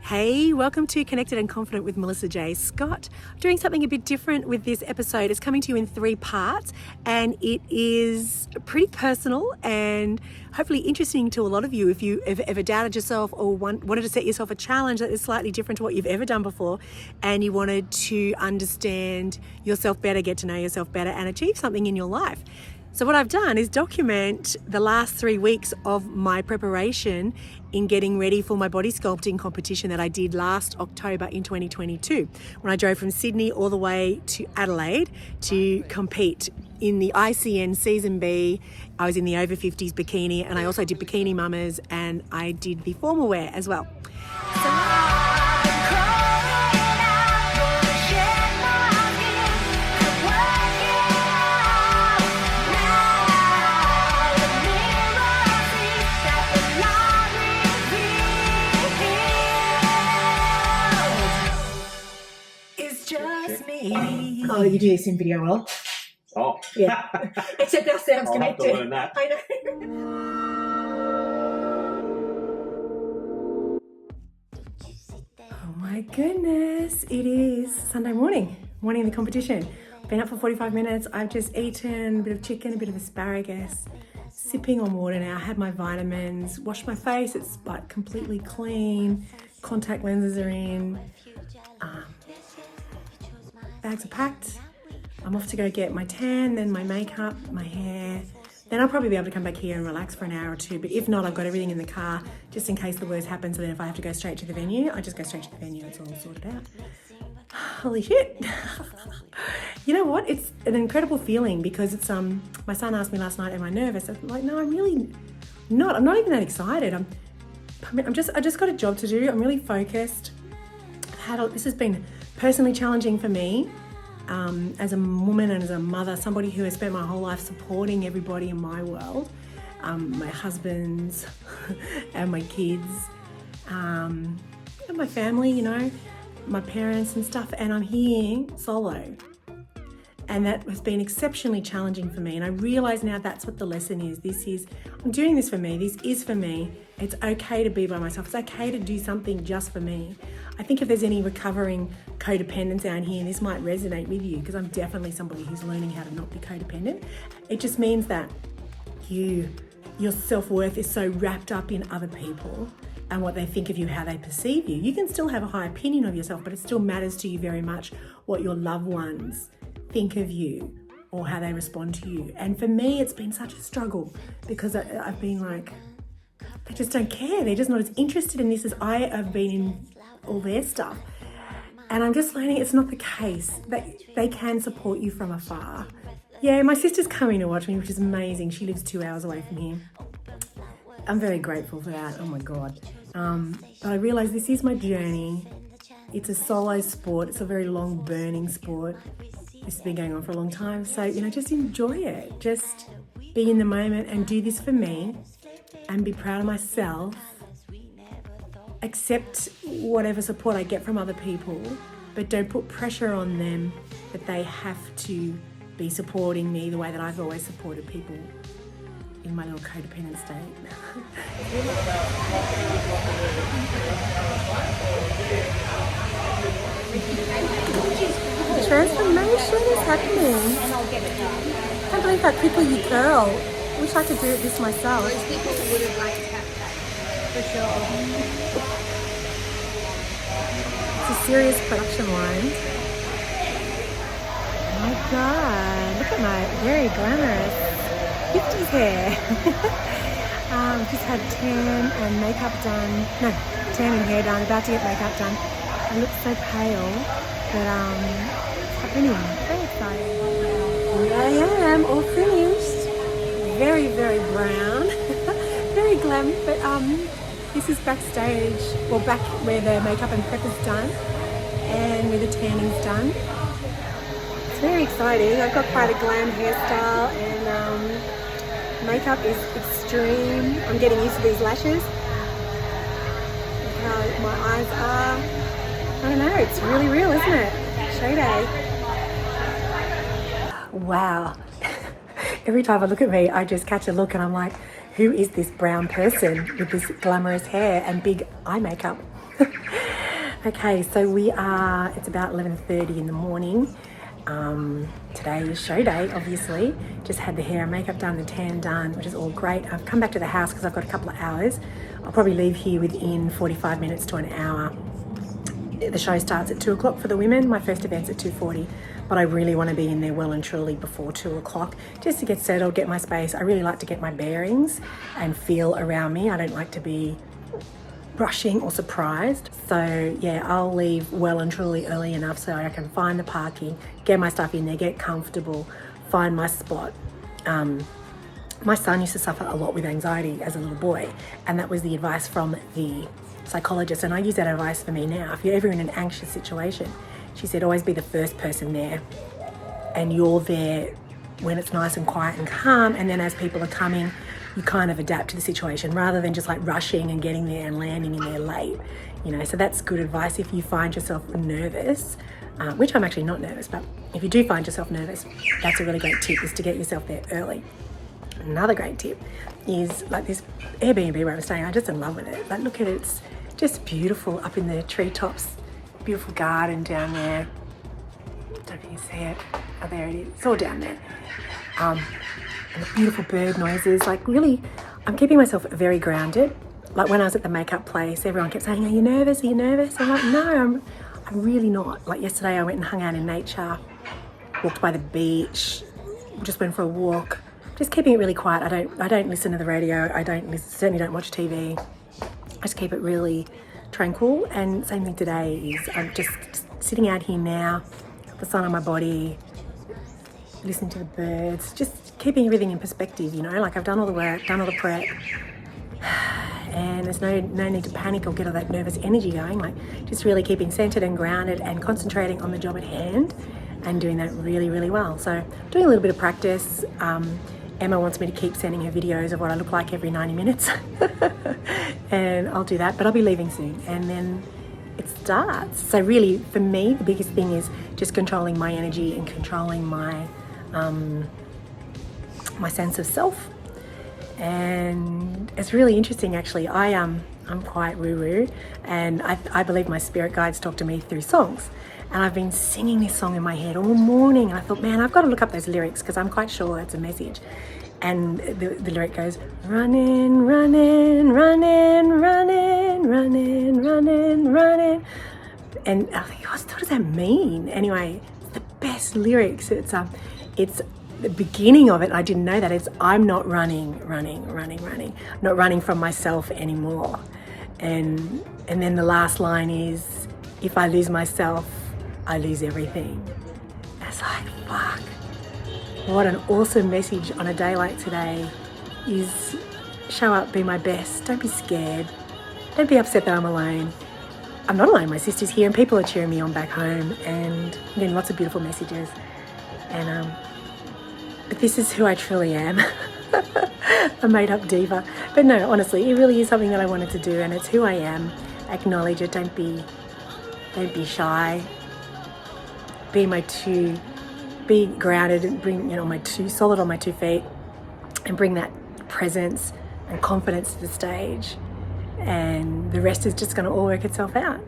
Hey, welcome to Connected and Confident with Melissa J. Scott. Doing something a bit different with this episode. It's coming to you in 3 parts and it is pretty personal and hopefully interesting to a lot of you if you have ever doubted yourself or wanted to set yourself a challenge that is slightly different to what you've ever done before and you wanted to understand yourself better, get to know yourself better and achieve something in your life. So what I've done is document the last 3 weeks of my preparation in getting ready for my body sculpting competition that I did last October in 2022, when I drove from Sydney all the way to Adelaide to compete in the ICN Season B. I was in the over 50'S bikini and I also did bikini mamas and I did the formal wear as well. Oh, you do this in video well. Oh. Yeah. Except our sound's connected. Have to learn that. I know. Oh my goodness. It is Sunday morning of the competition. Been up for 45 minutes. I've just eaten a bit of chicken, a bit of asparagus, sipping on water now. I had my vitamins, washed my face. It's like completely clean. Contact lenses are in. Bags are packed. I'm off to go get my tan, then my makeup, my hair. Then I'll probably be able to come back here and relax for an hour or two. But if not, I've got everything in the car just in case the worst happens. So then if I have to go straight to the venue, I just go straight to the venue. It's all sorted out. Holy shit. You know what? It's an incredible feeling because it's, my son asked me last night, am I nervous? I'm like, no, I'm really not. I'm not even that excited. I just got a job to do. I'm really focused. This has been personally challenging for me as a woman and as a mother, somebody who has spent my whole life supporting everybody in my world, my husbands and my kids and my family, you know, my parents and stuff, and I'm here solo. And that has been exceptionally challenging for me. And I realize now that's what the lesson is. I'm doing this for me. This is for me. It's okay to be by myself. It's okay to do something just for me. I think if there's any recovering codependents out here, this might resonate with you because I'm definitely somebody who's learning how to not be codependent. It just means that your self-worth is so wrapped up in other people and what they think of you, how they perceive you. You can still have a high opinion of yourself, but it still matters to you very much what your loved ones think of you or how they respond to you. And for me, it's been such a struggle because I've been like, they just don't care. They're just not as interested in this as I have been in all their stuff. And I'm just learning it's not the case. They can support you from afar. Yeah, my sister's coming to watch me, which is amazing. She lives 2 hours away from here. I'm very grateful for that. Oh my God. But I realize this is my journey. It's a solo sport. It's a very long burning sport. This has been going on for a long time. So, you know, just enjoy it. Just be in the moment and do this for me and be proud of myself. Accept whatever support I get from other people, but don't put pressure on them that they have to be supporting me the way that I've always supported people in my little codependent state. Transformation is happening. I can't believe how quickly you curl. I wish I could do this myself. Most people wouldn't like to have that, for sure. It's a serious production line. Oh my God, look at my very glamorous 50's hair. Just had tan and makeup done. No, tan and hair done, about to get makeup done. I look so pale, but it's happening. Very excited. Here I am, all finished. Very, very brown. Very glam, but this is backstage, or back where the makeup and prep is done and where the tanning's done. It's very exciting. I've got quite a glam hairstyle and makeup is extreme. I'm getting used to these lashes. Look how my eyes are. I don't know, it's really real, isn't it? Shade A. Wow. Every time I look at me, I just catch a look and I'm like, who is this brown person with this glamorous hair and big eye makeup? Okay, so it's about 11:30 in the morning. Today is show day, obviously. Just had the hair and makeup done, the tan done, which is all great. I've come back to the house because I've got a couple of hours. I'll probably leave here within 45 minutes to an hour. The show starts at 2 o'clock for the women. My first event's at 2:40, but I really want to be in there well and truly before 2 o'clock just to get settled, get my space. I really like to get my bearings and feel around me. I don't like to be rushing or surprised. So yeah, I'll leave well and truly early enough so I can find the parking, get my stuff in there, get comfortable, find my spot. My son used to suffer a lot with anxiety as a little boy, and that was the advice from the psychologist, and I use that advice for me now. If you're ever in an anxious situation, she said always be the first person there, and you're there when it's nice and quiet and calm, and then as people are coming, you kind of adapt to the situation rather than just like rushing and getting there and landing in there late, you know. So that's good advice if you find yourself nervous, which I'm actually not nervous, but if you do find yourself nervous, that's a really great tip, is to get yourself there early. Another great tip is like this Airbnb where I'm staying. I'm just in love with it. Like, look at it, it's just beautiful up in the treetops, beautiful garden down there. Don't know if you can see it. Oh, there it is. It's all down there. And the beautiful bird noises. Like, really, I'm keeping myself very grounded. Like when I was at the makeup place, everyone kept saying, "Are you nervous? Are you nervous?" I'm like, no, I'm really not. Like yesterday, I went and hung out in nature, walked by the beach, just went for a walk. Just keeping it really quiet. I don't listen to the radio. Certainly don't watch TV. I just keep it really tranquil. And same thing today is I'm just sitting out here now, the sun on my body, listening to the birds, just keeping everything in perspective, you know, like I've done all the work, done all the prep, and there's no need to panic or get all that nervous energy going. Like just really keeping centered and grounded and concentrating on the job at hand and doing that really, really well. So doing a little bit of practice. Emma wants me to keep sending her videos of what I look like every 90 minutes and I'll do that, but I'll be leaving soon and then it starts. So really for me, the biggest thing is just controlling my energy and controlling my my sense of self. And it's really interesting actually. I'm quite woo-woo, and I believe my spirit guides talk to me through songs. And I've been singing this song in my head all morning, and I thought, man, I've got to look up those lyrics because I'm quite sure it's a message. And the lyric goes, running, running, running, running, running, running, running. And I think, what does that mean? Anyway, it's the best lyrics. It's the beginning of it. I didn't know that. It's I'm not running, not running from myself anymore. And then the last line is, if I lose myself, I lose everything. It's like, fuck. What an awesome message on a day like today is show up, be my best. Don't be scared. Don't be upset that I'm alone. I'm not alone. My sister's here and people are cheering me on back home and I'm getting lots of beautiful messages. And but this is who I truly am. A made-up diva. But no, honestly, it really is something that I wanted to do and it's who I am. Acknowledge it. Don't be shy. Be grounded and bring, solid on my 2 feet and bring that presence and confidence to the stage, and the rest is just going to all work itself out.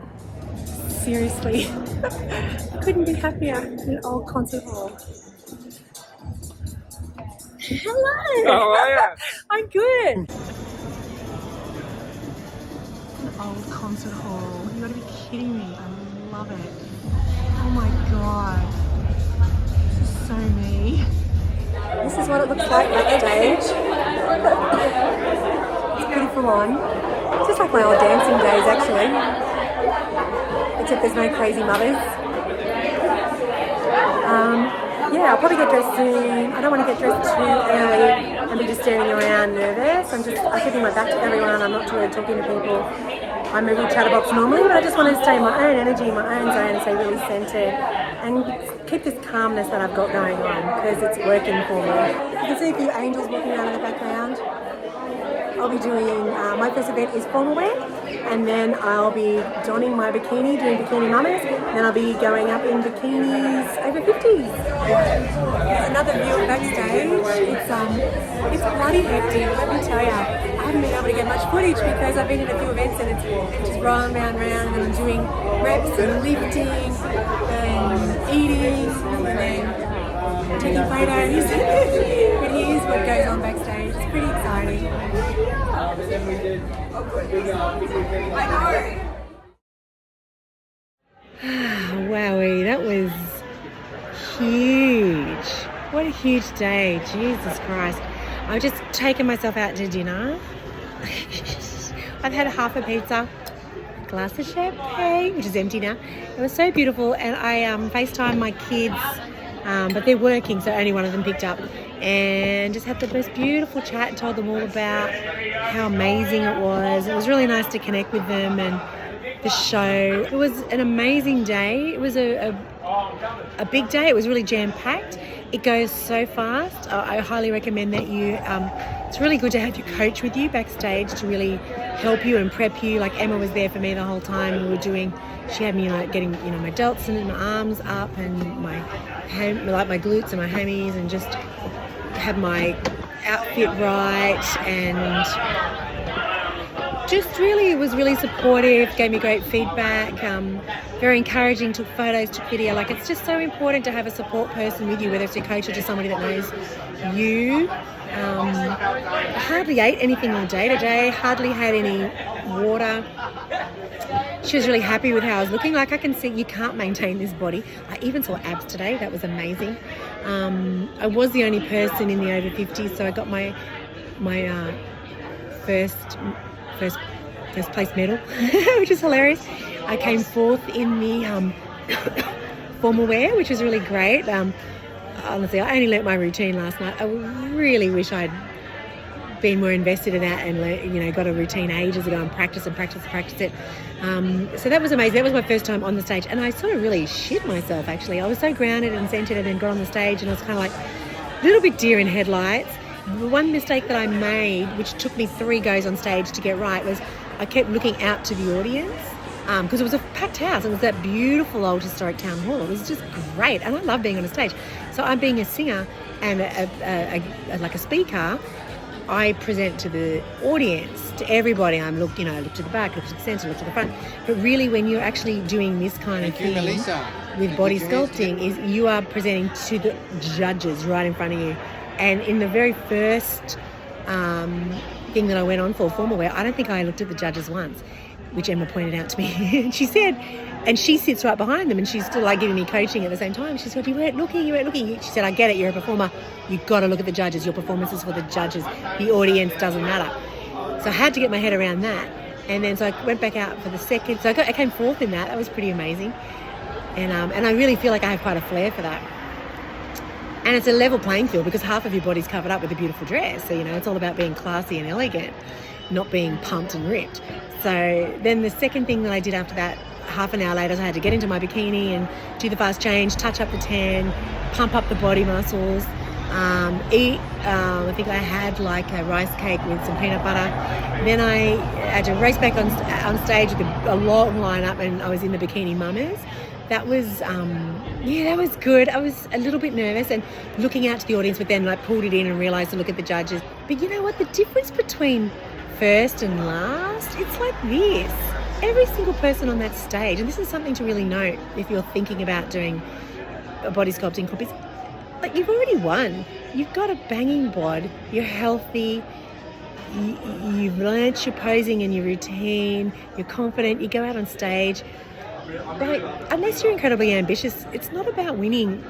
Seriously, I couldn't be happier in an old concert hall. Hello. How are you? I'm good. An old concert hall. You gotta be kidding me. I love it. Oh my god. This is so me. This is what it looks like backstage. It's pretty full on. It's just like my old dancing days actually. Except there's no crazy mothers. Yeah, I'll probably get dressed soon. I don't want to get dressed too early and be just staring around nervous. I'm keeping my back to everyone. I'm not really talking to people. I'm a real chatterbox normally, but I just want to stay in my own energy, my own zone, and stay really centered and keep this calmness that I've got going on because it's working for me. You can see a few angels walking around in the background. I'll be doing, my first event is formal wear, and then I'll be donning my bikini, doing bikini mamas, and then I'll be going up in bikinis over 50s. Here's another view of Backstage. It's bloody hectic, let me tell you. I haven't been able to get much footage because I've been in a few events and it's just round, and then I'm doing reps and lifting and eating and then taking photos. But here's what goes on backstage. It's pretty exciting. Wowie, that was huge. What a huge day. Jesus Christ. I've just taken myself out to dinner. I've had half a pizza, a glass of champagne, which is empty now. It was so beautiful, and I FaceTimed my kids, but they're working, so only one of them picked up, and just had the most beautiful chat and told them all about how amazing it was. It was really nice to connect with them and the show. It was an amazing day. It was a big day. It was really jam-packed. It goes so fast. I highly recommend that you, it's really good to have your coach with you backstage to really help you and prep you. Like Emma was there for me the whole time. We were doing, she had me getting, my delts and my arms up and my glutes and my hammies, and just had my outfit right, and just really was really supportive, gave me great feedback, very encouraging, took photos, took video. Like, it's just so important to have a support person with you, whether it's your coach or just somebody that knows you. I hardly ate anything all day today, hardly had any water. She was really happy with how I was looking. Like, I can see you can't maintain this body. I even saw abs today. That was amazing. I was the only person in the over 50s, so I got my first place medal, which is hilarious. I came fourth in the formal wear, which was really great. Honestly, I only learnt my routine last night. I really wish I'd been more invested in that and got a routine ages ago and practice it. So that was amazing. That was my first time on the stage, and I sort of really shit myself, actually. I was so grounded and centered, and then got on the stage and I was kind of like a little bit deer in headlights. The one mistake that I made, which took me 3 goes on stage to get right, was I kept looking out to the audience, because it was a packed house. It was that beautiful old historic town hall. It was just great, and I love being on a stage. So I'm being a singer and like a speaker. I present to the audience, to everybody. I look to the back, look to the centre, look to the front. But really, when you're actually doing this kind of thing with body sculpting, is you are presenting to the judges right in front of you. And in the very first thing that I went on for formal wear, I don't think I looked at the judges once, which Emma pointed out to me. And she said, and she sits right behind them, and she's still giving me coaching at the same time. She said, you weren't looking. She said, I get it, you're a performer. You've got to look at the judges. Your performance is for the judges. The audience doesn't matter. So I had to get my head around that. And then so I went back out for the second. So I came fourth in that. That was pretty amazing. And I really feel like I have quite a flair for that. And it's a level playing field because half of your body's covered up with a beautiful dress. So, it's all about being classy and elegant, not being pumped and ripped. So then the second thing that I did after that, half an hour later, I had to get into my bikini and do the fast change, touch up the tan, pump up the body muscles, eat. I think I had like a rice cake with some peanut butter. Then I had to race back on stage with a long lineup, and I was in the bikini mummers. That was, that was good. I was a little bit nervous and looking out to the audience, but then I pulled it in and realised to look at the judges. But you know what? The difference between first and last, it's like this. Every single person on that stage, and this is something to really note if you're thinking about doing a body sculpting competition, like you've already won. You've got a banging bod, you're healthy, you've learnt your posing and your routine, you're confident, you go out on stage. Like, unless you're incredibly ambitious, it's not about winning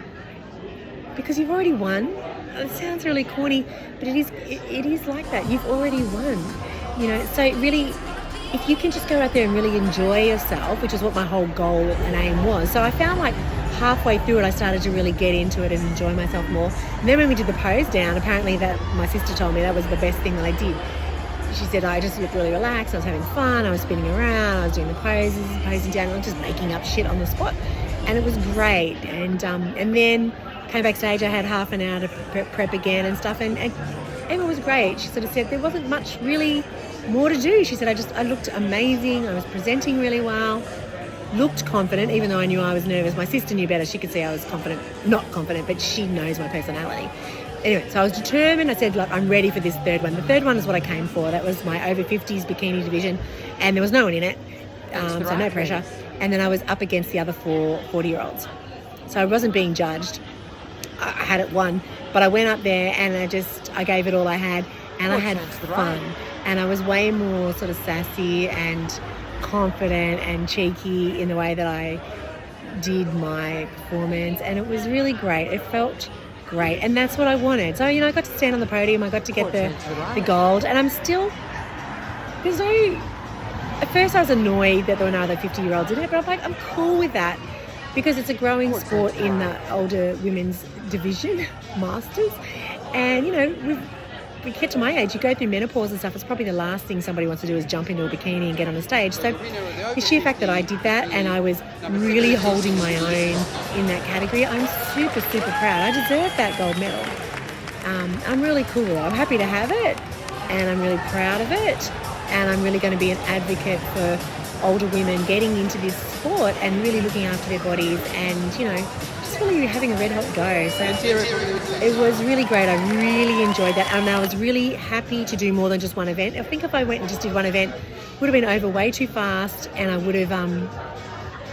because you've already won. It sounds really corny, but it is like that. You've already won, So really, if you can just go out there and really enjoy yourself, which is what my whole goal and aim was. So I found like halfway through it, I started to really get into it and enjoy myself more. And then when we did the pose down, apparently that my sister told me that was the best thing that I did. She said I just looked really relaxed, I was having fun, I was spinning around, I was doing the poses, posing down, I was just making up shit on the spot. And it was great. And then came backstage, I had half an hour to prep again and stuff. And Emma was great. She sort of said there wasn't much really more to do. She said I looked amazing, I was presenting really well, looked confident, even though I knew I was nervous. My sister knew better. She could see I was not confident, but she knows my personality. anyway, so I was determined. I said, look, I'm ready for this third one. The third one is what I came for. That was my over 50s bikini division, and there was no one in it, so no pressure. And then I was up against the other 4 40-year-olds. So I wasn't being judged. I had it won, but I went up there and I gave it all I had, and I had fun. And I was way more sort of sassy and confident and cheeky in the way that I did my performance, and it was really great. It felt great, and that's what I wanted. So, I got to stand on the podium, I got to get the gold, and I'm still, at first I was annoyed that there were no other 50-year-olds in it, but I'm cool with that, because it's a growing sport in the older women's division, masters, and we get to my age, you go through menopause and stuff, it's probably the last thing somebody wants to do is jump into a bikini and get on a stage. So the sheer fact that I did that and I was really holding my own in that category, I'm super, super proud. I deserve that gold medal. I'm really cool. I'm happy to have it, and I'm really proud of it, and I'm really going to be an advocate for older women getting into this sport and really looking after their bodies and, just really having a red hot go. So it was really great. I really enjoyed that, and I was really happy to do more than just one event. I think if I went and just did one event, it would have been over way too fast, and I would have,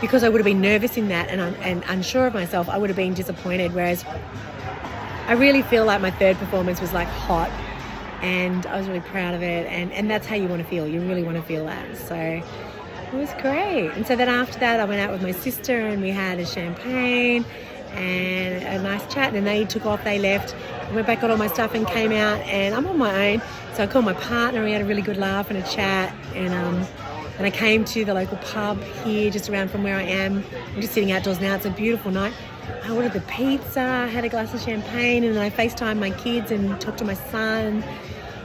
because I would have been nervous in that and unsure of myself, I would have been disappointed, whereas I really feel like my third performance was like hot, and I was really proud of it, and that's how you want to feel. You really want to feel that. So it was great. And so then after that, I went out with my sister and we had a champagne and a nice chat, and they took off, they left. I went back, got all my stuff and came out, and I'm on my own. So I called my partner, we had a really good laugh and a chat, and I came to the local pub here just around from where I am. I'm just sitting outdoors now. It's a beautiful night. I ordered the pizza, had a glass of champagne, and then I FaceTimed my kids and talked to my son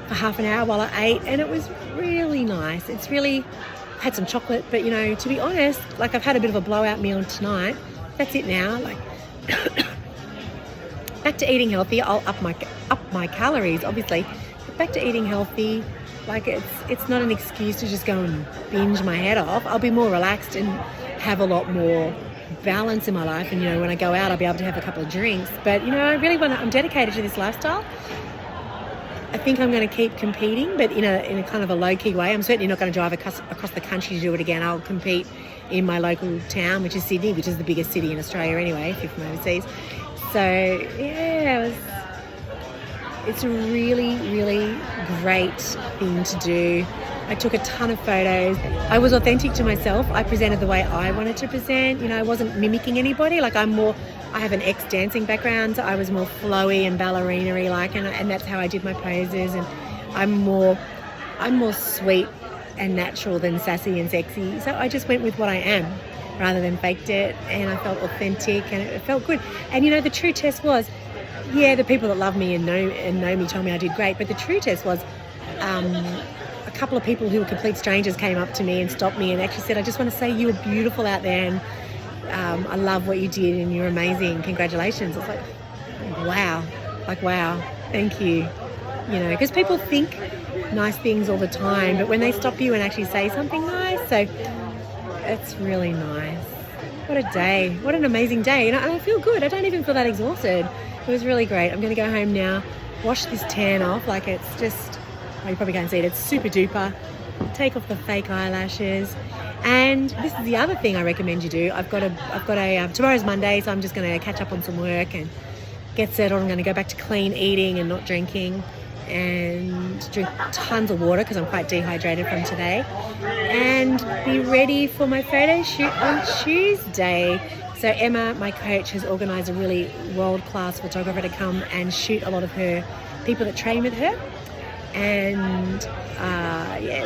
for half an hour while I ate, and it was really nice. It's really had some chocolate, but to be honest, like I've had a bit of a blowout meal tonight. That's it now. Like back to eating healthy. I'll up my calories, obviously. But back to eating healthy. Like it's not an excuse to just go and binge my head off. I'll be more relaxed and have a lot more balance in my life. And when I go out, I'll be able to have a couple of drinks. But I really I'm dedicated to this lifestyle. I think I'm going to keep competing, but in a kind of a low-key way. I'm certainly not going to drive across the country to do it again. I'll compete in my local town, which is Sydney, which is the biggest city in Australia anyway, if you're from overseas. So, yeah, it's a really, really great thing to do. I took a ton of photos. I was authentic to myself. I presented the way I wanted to present. I wasn't mimicking anybody. Like I have an ex-dancing background, so I was more flowy and ballerina-y, and that's how I did my poses. And I'm more sweet and natural than sassy and sexy. So I just went with what I am rather than faked it, and I felt authentic and it felt good. And the true test was, the people that love me and know me told me I did great, but the true test was a couple of people who were complete strangers came up to me and stopped me and actually said, I just want to say you were beautiful out there, and I love what you did and you're amazing, congratulations. It's like wow, thank you. Because people think nice things all the time, but when they stop you and actually say something nice, so it's really nice. What a day, what an amazing day. And I feel good. I don't even feel that exhausted. It was really great. I'm going to go home now, wash this tan off. Like it's just, you probably can't see it, it's super duper. Take off the fake eyelashes. And this is the other thing I recommend you do. I've got a tomorrow's Monday, so I'm just going to catch up on some work and get settled. I'm going to go back to clean eating and not drinking, and drink tons of water because I'm quite dehydrated from today, and be ready for my photo shoot on Tuesday. So Emma, my coach, has organised a really world-class photographer to come and shoot a lot of her people that train with her. And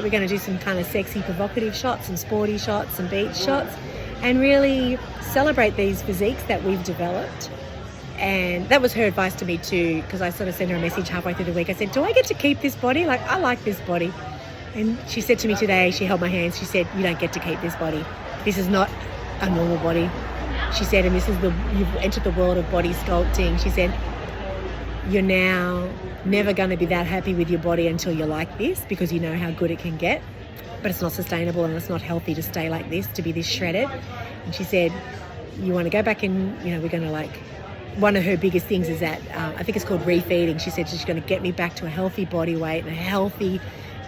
we're going to do some kind of sexy, provocative shots, some sporty shots, some beach shots, and really celebrate these physiques that we've developed. And that was her advice to me too, because I sort of sent her a message halfway through the week. I said, do I get to keep this body? Like, I like this body. And she said to me today, she held my hands, she said, you don't get to keep this body. This is not a normal body. She said, and you've entered the world of body sculpting. She said, you're now never going to be that happy with your body until you're like this, because you know how good it can get. But it's not sustainable and it's not healthy to stay like this, to be this shredded. And she said, you want to go back and, we're going to one of her biggest things is that I think it's called refeeding. She said she's going to get me back to a healthy body weight and a healthy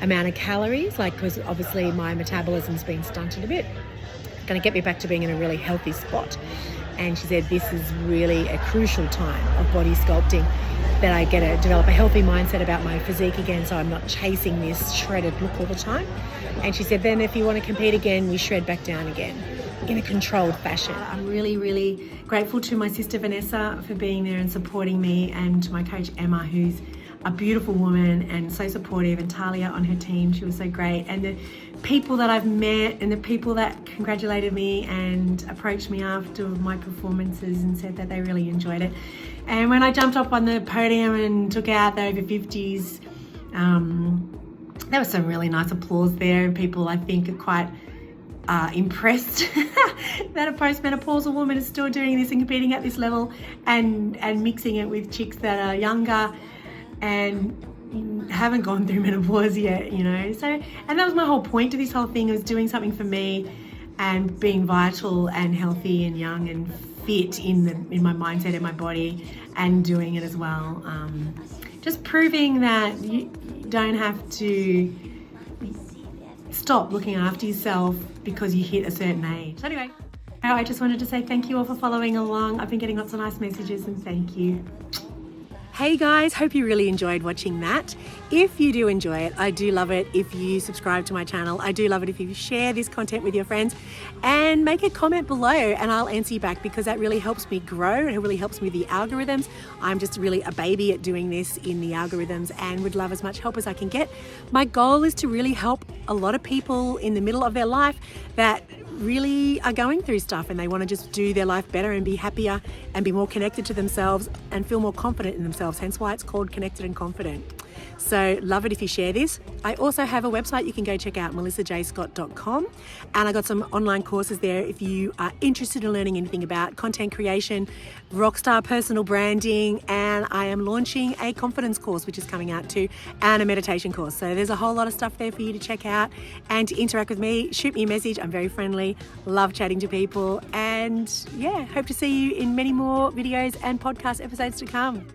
amount of calories, like, because obviously my metabolism's been stunted a bit. Going to get me back to being in a really healthy spot. And she said this is really a crucial time of body sculpting, that I get to develop a healthy mindset about my physique again, so I'm not chasing this shredded look all the time. And she said then if you want to compete again, we shred back down again in a controlled fashion. I'm really, really grateful to my sister Vanessa for being there and supporting me, and my coach Emma, who's a beautiful woman and so supportive, and Talia on her team, she was so great. And the people that I've met and the people that congratulated me and approached me after my performances and said that they really enjoyed it. And when I jumped up on the podium and took out the over 50s, there was some really nice applause there, and people I think are quite impressed that a postmenopausal woman is still doing this and competing at this level, and mixing it with chicks that are younger and haven't gone through menopause yet, you know. So, and that was my whole point to this whole thing, was doing something for me and being vital and healthy and young and fit in my mindset and my body, and doing it as well. Just proving that you don't have to stop looking after yourself because you hit a certain age. So anyway, I just wanted to say thank you all for following along. I've been getting lots of nice messages, and thank you. Hey guys, hope you really enjoyed watching that. If you do enjoy it, I do love it if you subscribe to my channel. I do love it if you share this content with your friends, and make a comment below and I'll answer you back, because that really helps me grow and it really helps me with the algorithms. I'm just really a baby at doing this in the algorithms, and would love as much help as I can get. My goal is to really help a lot of people in the middle of their life that really are going through stuff, and they want to just do their life better and be happier and be more connected to themselves and feel more confident in themselves, hence why it's called Connected and Confident. So love it if you share this. I also have a website you can go check out, melissajscott.com, and I got some online courses there if you are interested in learning anything about content creation, rockstar personal branding, and I am launching a confidence course which is coming out too, and a meditation course. So there's a whole lot of stuff there for you to check out and to interact with me. Shoot me a message. I'm very friendly, love chatting to people, and yeah, hope to see you in many more videos and podcast episodes to come.